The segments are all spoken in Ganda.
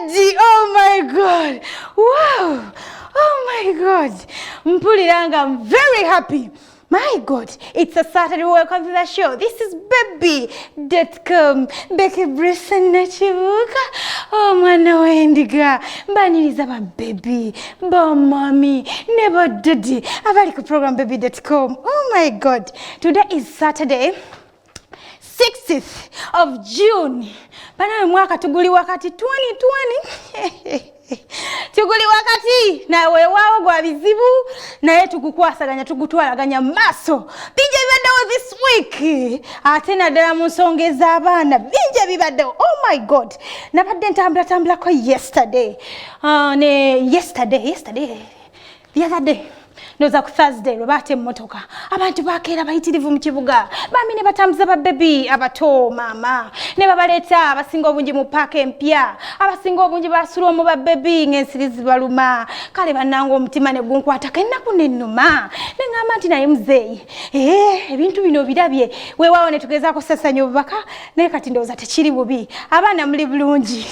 Daddy, oh my God. Wow. Oh my God. Mpuliranga, I'm very happy. My God, it's a Saturday. Welcome to the show. This is baby.com. Becky Brisson Nachibuka. Oh, mwana wendiga. Mbaniriza ba baby. Ba mommy. Never daddy. Abali ku program baby.com. Oh my God. Today is Saturday, 6th of June. Bana mwaka tuguli wakati 2020. Tuguli wakati na wewawo gwa bizibu na yetu kukwasaganya tugutwalaganya maso binje bibaddewo this week ate naddala mu nsongeza abaana binje bibaddewo. Oh my God, nabadde ntambulako yesterday the other day noza ku Thursday lwebate mmotoka abantu bakeera bayitirivu mu kibuga bami ne batambuza ba baby abato mama ne babaleeta abasinga obungi mu paaka empya abasinga obungi basula mu ba baby ng'ensiri zibaluma kale bannange omutima ne gunkwatako ennaku n'ennuma ne ngamba nti naye muzeeyi ebintu bino birabye weewaawo ne tugezaako sasanya obubaka naye kati ndowooza tekiri bubi abaana muli bulungi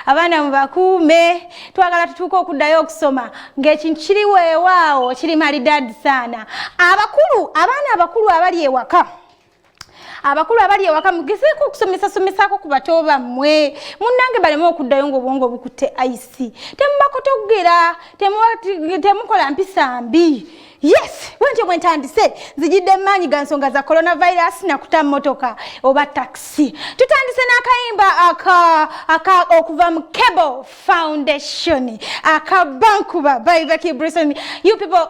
abaana mubakuume twagala tutuuke okuddayo okusoma ng'ekintu kiri weewaawo kiri maridadi sana. Abaana abakulu abali ewaka mugezeeko okusomesako ku bato bammwe munnange baleme okuddayo ng'obwongo bukutte ice temubakotogera temukola mpisa mbi. Yes, when ntandise zijidde maanyi ga nsonga za coronavirus na kuta motoka oba taxi. Tutandise n'akayimba okuva mu Cable Foundation akabankuba by Becky Brisson. You people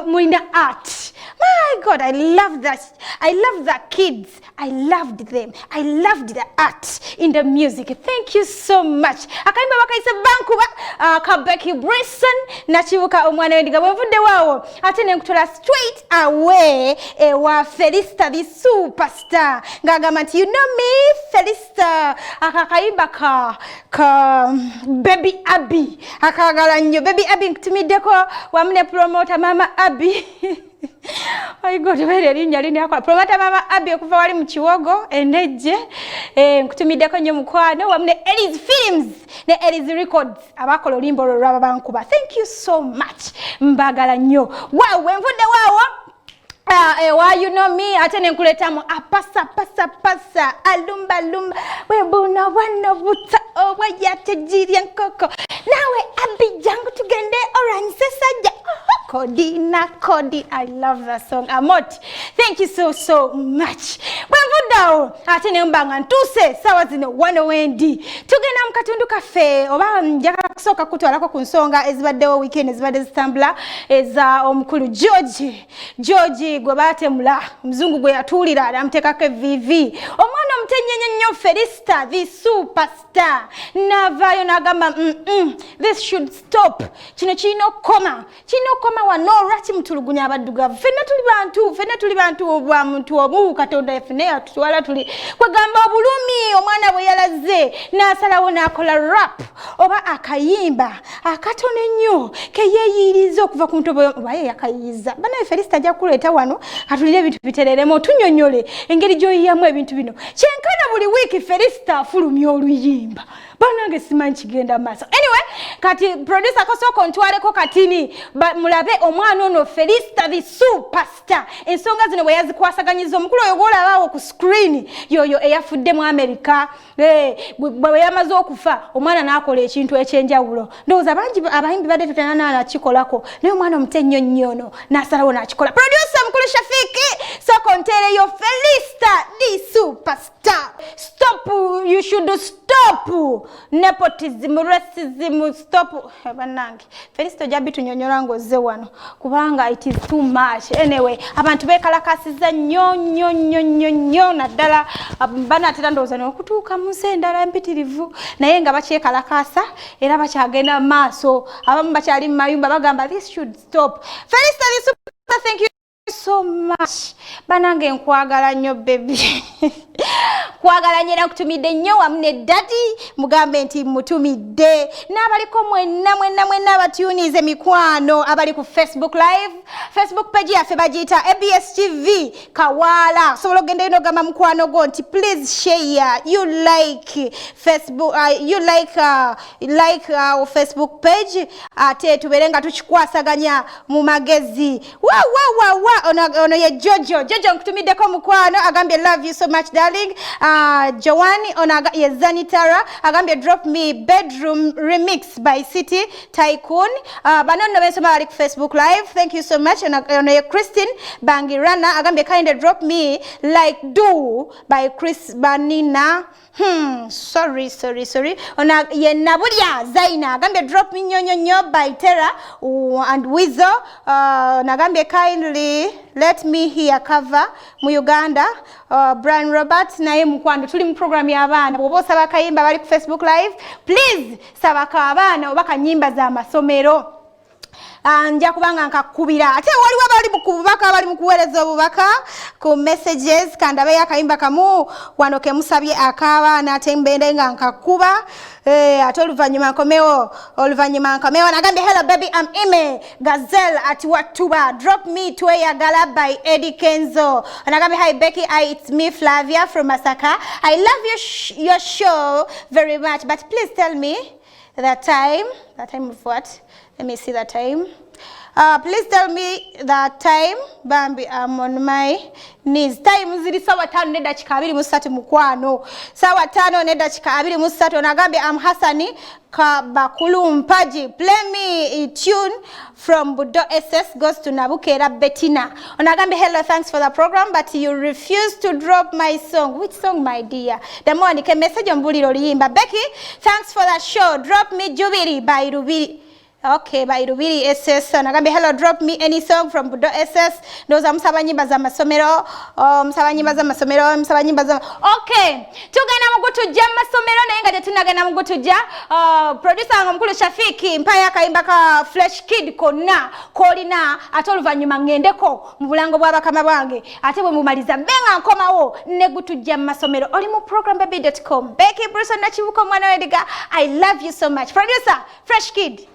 mwina art. My God, I love that. I love the kids. I loved them. I loved the art in the music. Thank you so much. Akayimba bakaise bankuba ka Becky Brisson nachibuka omwana wendiga bwenvudde waawo ate nenkutola straight away ewa Ferista the superstar ngagamba nti you know me Ferista akakayimba ka Baby Abby akagala nnyo Baby Abby nkutumiddeko wamune promoter Mama Abby. My God, where linnya lini akola promota Mama Abby okuva wali mu Kiwogo enejje nkutumiddeko nnyo mukwano wamune Ellis Films ne Ellis Records abakola olimbo lwaba bankuba. Thank you so much mbagala nnyo. Wow, wenvudde waawo why you know me ate nenkuletamu apasa alumba webuna wano buta owayatejirya nkoko nawe Abby jangu tugende oranyise sajja Cody. I love that song. Amot, thank you so much. Bwenvudawo ate nembanga ntuse sawa zino wano wendi tugenda mu katundu kaffe oba njagala kusooka kutwalako ku nsonga ezibaddewo weekend ezibadde zitambula eza omukulu George gwe baatemula muzungu gwe yatuulira amuteekako VV omwana omutenyenye nnyo Ferista the superstar navaayo n'agamba this should stop kino kirina okukoma wano lwaki mutulugunya abaddugavu ffenna tuli bantu bwa muntu omu Katonda yafune atutwala tuli kwegamba obulumi omwana bwe yalaze n'asalawo n'akola rap oba akayimba akatono ennyo ke yeeyiriza okuva ku ntobo oba ye yakayiza banaye Ferista ajja kuleeta wano atulire ebintu bitereremu tunnyonnyole engeri gy'oyiyamu ebintu bino kyenkana buli wiiki Ferista afulumya oluyimba banange simanyi kigenda maaso. Anyway, kati producer kosoko ntwaleko katini mulabe omwana ono Ferista the superstar ensonga zino bwe yazikwasaganyiza omukulu oyo gw'olabaawo ku screen yoyo eyafudde mu America bwe yamaze okufa omwana n'akola ekintu ekyenjawulo ndowooza bangi abayimbi badde tutanakikolako naye omwana omutennyo nnyo ono n'asalawo n'akikola. Producer mukulu Shafiki soko nteereyo Ferista the superstar. Stop, you should stop nepotism, racism, stop. Banange Ferista jabi tunyonyola ngoze wano kubanga it is too much. Anyway, abantu bekalakasiza nnyo naddala banatera ndowooza n'okutuuka mu nsi endala empitirivu naye nga bakyekalakasa era bakyagenda maaso abamu bakyali mu mayumba bagamba this should stop. Ferista the superstar, thank you so much. Banange nkwagala nnyo baby. Kwagala nyera kutumidde nnyo wamne daddy mugambe nti mutumidde n'abaliko mwenna batunize mikwano abali ku Facebook live. Facebook page yaffe bagiyita ABS TV Kawala. Sobola ogenda ino gamba mukwano go nti please share, you like Facebook, you like our Facebook page ate tubeere nga tukikwasaganya mu magezi. Wa ono ye Jojo nkutumiddeko mukwano agambye love you so much darling. Joanne onaga Zanitara agambye drop me bedroom remix by City Tycoon. Banono bensoma bali ku Facebook live. Thank you so much. Ono Christine Bangirana agambye kind drop me like do by Chris Banina. Sorry. Ona ye Nabulya Zaina agambye drop me nyo by Terra and Wizo. Nagambye kindly let me hear cover mu Uganda. Brian Robert naye mukwando tuli mu program y'abaana bwoba osaba akayimba bali ku Facebook live please sabaka abaana obaka nyimba za masomero nja kubanga nkakubira ate waliwo abali mu kubaka abali mu kuweereza obubaka ku messages kandabe akayimba kamu wano ke musabye akabaana ate mbende nga nkakuba ate oluvanyuma nkomewo nagambye hello baby I'm Ime Gazelle at Watuba drop me to Eyagala by Eddie Kenzo. Nagambye hi Becky, it's me Flavia from Masaka. I love your show very much, but please tell me the time of what? Let me see the time. Please tell me the time. Bambi, I'm on my knees. Time ziri sawa 5 ne dakika 23 mukwano. Sawa 5 ne dakika 23. Nagambye I'm Hassani Kabakulu Mpaji. Play me a tune from Budo SS goes to Nabukera Bettina. Nagambye hello, thanks for the program, but you refuse to drop my song. Which song, my dear? The morning can message on Buliro Yimba. Becky, thanks for the show. Drop me Jubiri by Rubiri. Okay, by Rubiri SS. Nagambye hello, drop me any song from Budo SS. Ndoza musaba nyimba za masomero. Okay. Tugana mugutujja masomero naye nga tetunagana mugutujja. Producer wange mukulu Shafiki mpaya akayimba ka Fresh Kid konna kolina ate oluvanyuma ngendeko mu bulango bw'abakama bwange ate bwe mumaliza benga nkomawo ne gutujja masomero oli mu programbaby.com. Becky Bruce na Chibuko mwana wediga. I love you so much. Producer Fresh Kid.